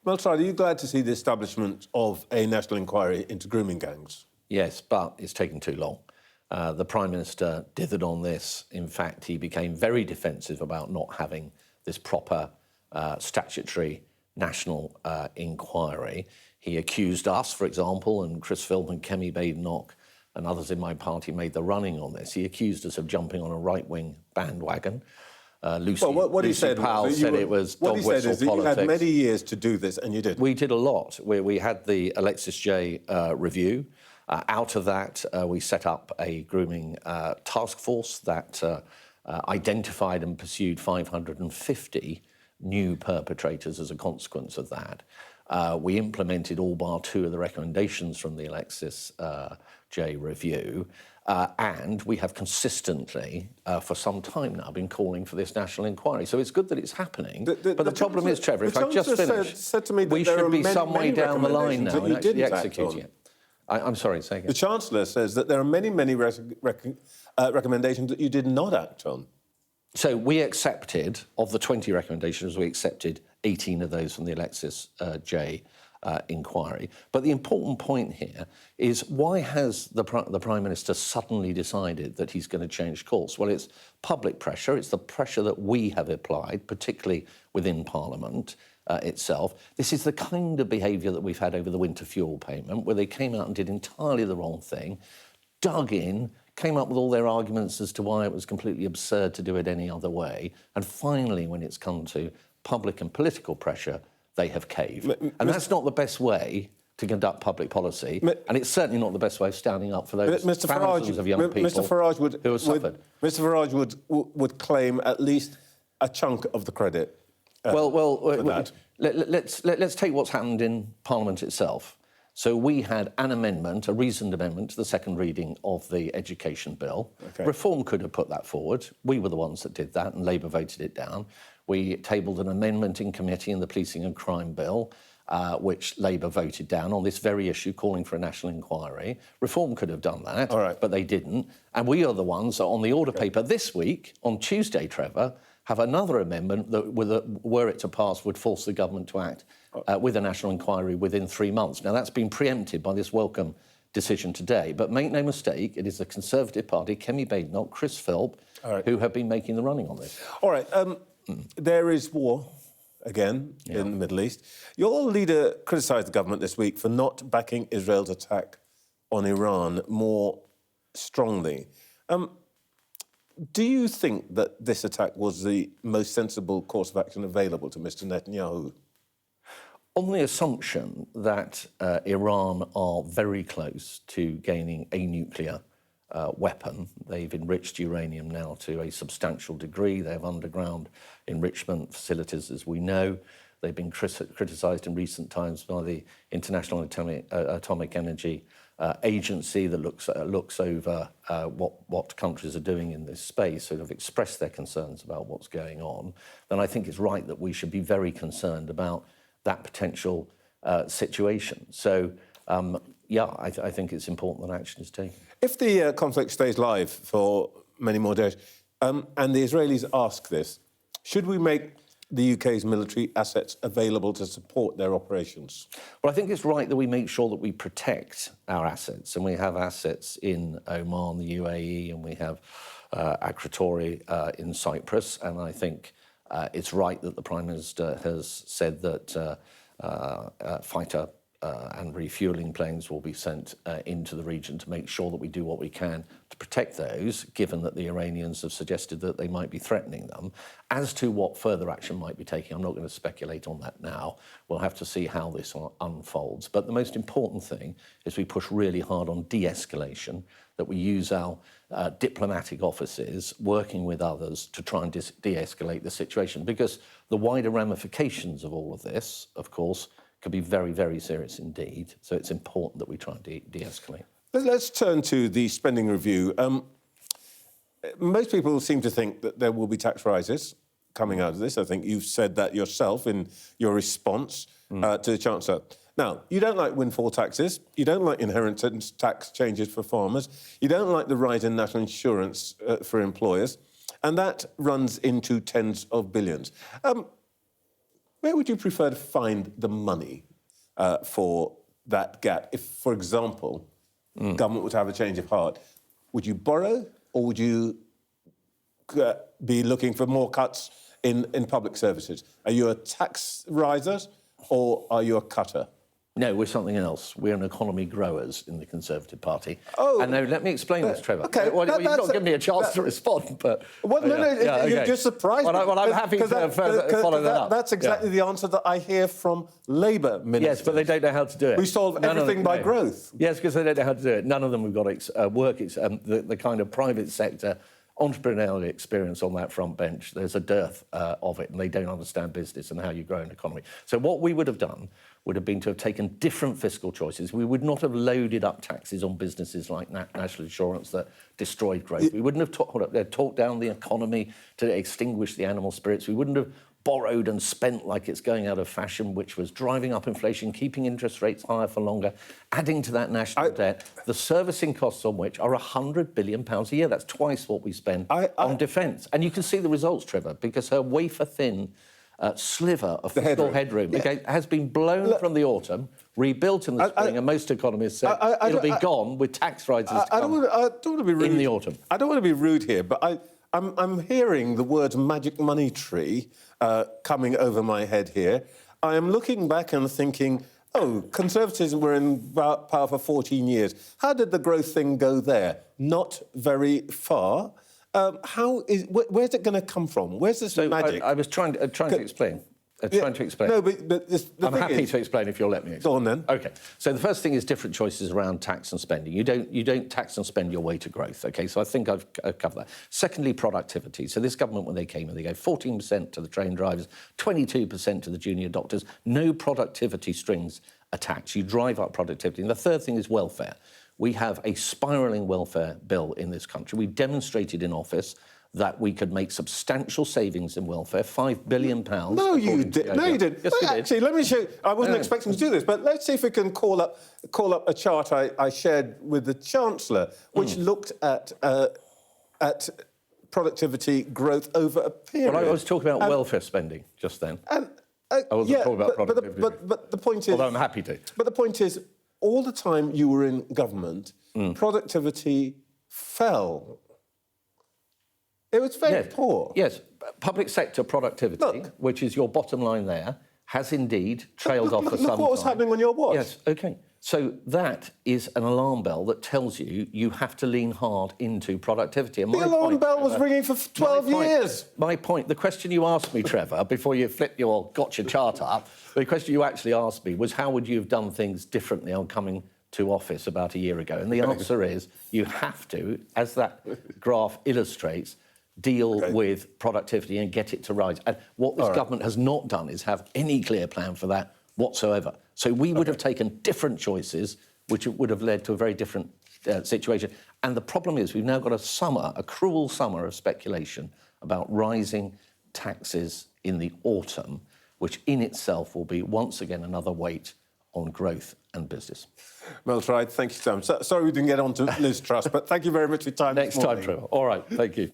Mel Stride, are you glad to see the establishment of a national inquiry into grooming gangs? Yes, but it's taken too long. The Prime Minister dithered on this. In fact, he became very defensive about not having this proper statutory national inquiry. He accused us, for example, and Chris Phillips and Kemi Badenoch and others in my party made the running on this. He accused us of jumping on a right-wing bandwagon. Lucy Powell said it was dog whistle politics. What he said is that you had many years to do this and you didn't. We did a lot. We had the Alexis J review. Out of that, we set up a grooming task force that identified and pursued 550 new perpetrators as a consequence of that. We implemented all bar 2 of the recommendations from the Alexis J review. And we have consistently, for some time now, been calling for this national inquiry. So it's good that it's happening. But the problem is, Trevor, if I just finish, said to me that we should be some way down the line now and actually executing it. I'm sorry, say again. The Chancellor says that there are many, many recommendations that you did not act on. So we accepted, of the 20 recommendations, we accepted 18 of those from the Alexis J inquiry. But the important point here is, why has the Prime Minister suddenly decided that he's going to change course? Well, it's public pressure. It's the pressure that we have applied, particularly within Parliament itself. This is the kind of behaviour that we've had over the winter fuel payment, where they came out and did entirely the wrong thing, dug in, came up with all their arguments as to why it was completely absurd to do it any other way. And finally, when it's come to public and political pressure, they have caved. And that's not the best way to conduct public policy. And it's certainly not the best way of standing up for those thousands of young people who have suffered. Mr Farage would claim at least a chunk of the credit for that. Let's take what's happened in Parliament itself. So we had an amendment, a reasoned amendment to the second reading of the education bill. Okay. Reform could have put that forward. We were the ones that did that, and Labour voted it down. We tabled an amendment in committee in the policing and crime bill, which Labour voted down on this very issue, calling for a national inquiry. Reform could have done that, but they didn't. And we are the ones that, on the order paper this week, on Tuesday, Trevor, have another amendment that, were it to pass, would force the government to act with a national inquiry within 3 months. Now, that's been preempted by this welcome decision today. But make no mistake, it is the Conservative Party, Kemi Badenoch, Chris Phillips, who have been making the running on this. All right. There is war, again, in the Middle East. Your leader criticised the government this week for not backing Israel's attack on Iran more strongly. Do you think that this attack was the most sensible course of action available to Mr Netanyahu? On the assumption that Iran are very close to gaining a nuclear weapon, they've enriched uranium now to a substantial degree. They have underground enrichment facilities, as we know. They've been criticised in recent times by the International Atomic Energy Agency that looks over what countries are doing in this space, sort of expressed their concerns about what's going on. Then I think it's right that we should be very concerned about that potential situation. So, I think it's important that action is taken. If the conflict stays live for many more days, and the Israelis ask this, should we make the UK's military assets available to support their operations? Well, I think it's right that we make sure that we protect our assets, and we have assets in Oman, the UAE, and we have Akrotiri in Cyprus, and I think it's right that the Prime Minister has said that fighter and refuelling planes will be sent into the region to make sure that we do what we can to protect those, given that the Iranians have suggested that they might be threatening them. As to what further action might be taken, I'm not going to speculate on that now. We'll have to see how this unfolds. But the most important thing is we push really hard on de-escalation, that we use our diplomatic offices working with others to try and de-escalate the situation, because the wider ramifications of all of this, of course, could be very, very serious indeed. So it's important that we try and de-escalate. Let's turn to the spending review. Most people seem to think that there will be tax rises coming out of this. I think you've said that yourself in your response to the Chancellor. Now, you don't like windfall taxes, you don't like inheritance tax changes for farmers, you don't like the rise in national insurance for employers, and that runs into tens of billions. Where would you prefer to find the money for that gap? If, for example, government were to have a change of heart, would you borrow or would you be looking for more cuts in public services? Are you a tax riser or are you a cutter? No, we're something else. We're an economy growers in the Conservative Party. Oh. And now let me explain this, Trevor. Okay. Well, you've not given me a chance to respond, but... Well, you're just surprised. Well, I'm happy to follow that up. That's exactly the answer that I hear from Labour ministers. Yes, but they don't know how to do it. We solve everything by growth. Yes, because they don't know how to do it. None of them have got the kind of private sector entrepreneurial experience on that front bench. There's a dearth of it, and they don't understand business and how you grow an economy. So what we would have done would have been to have taken different fiscal choices. We would not have loaded up taxes on businesses like national insurance that destroyed growth. We wouldn't have talked down the economy to extinguish the animal spirits. We wouldn't have borrowed and spent like it's going out of fashion, which was driving up inflation, keeping interest rates higher for longer, adding to that national debt, the servicing costs on which are £100 billion a year. That's twice what we spend on defence. And you can see the results, Trevor, because her wafer-thin sliver of fiscal headroom has been blown from the autumn, rebuilt in the spring, and most economists say it'll be gone with tax rises to come in the autumn. I don't want to be rude here, but I'm hearing the words magic money tree coming over my head here. I am looking back and thinking, oh, Conservatives were in power for 14 years. How did the growth thing go there? Not very far. Where's it going to come from? Where's this magic? I was trying to explain. No, but I'm happy to explain if you'll let me explain. Go on then. OK. So the first thing is different choices around tax and spending. You don't tax and spend your way to growth. OK. So I think I've covered that. Secondly, productivity. So this government, when they came in, they gave 14% to the train drivers, 22% to the junior doctors. No productivity strings attached. You drive up productivity. And the third thing is welfare. We have a spiralling welfare bill in this country. We demonstrated in office that we could make substantial savings in welfare, £5 billion. No, you did. No, you did. Yes, Actually, let me show you. I wasn't expecting to do this, but let's see if we can call up a chart I shared with the Chancellor, which looked at productivity growth over a period. Well, I was talking about welfare spending just then. I wasn't talking about productivity. But the point is... Although I'm happy to. But the point is, all the time you were in government, productivity fell. It was very poor. Yes, public sector productivity, which is your bottom line there, has indeed trailed off for some time. Look what was happening on your watch. Yes, OK. So that is an alarm bell that tells you have to lean hard into productivity. And the alarm bell was ringing for 12 years. My point, the question you asked me, Trevor, before you flipped your gotcha chart up, the question you actually asked me was how would you have done things differently on coming to office about a year ago? And the answer is you have to, as that graph illustrates, deal with productivity and get it to rise. And what this government has not done is have any clear plan for that whatsoever. So we would have taken different choices, which would have led to a very different situation. And the problem is we've now got a cruel summer of speculation about rising taxes in the autumn, which in itself will be once again another weight on growth and business. Mel Stride, thank you, Sam. Sorry we didn't get on to Liz Truss, but thank you very much for your time. Next time, Trevor. All right, thank you.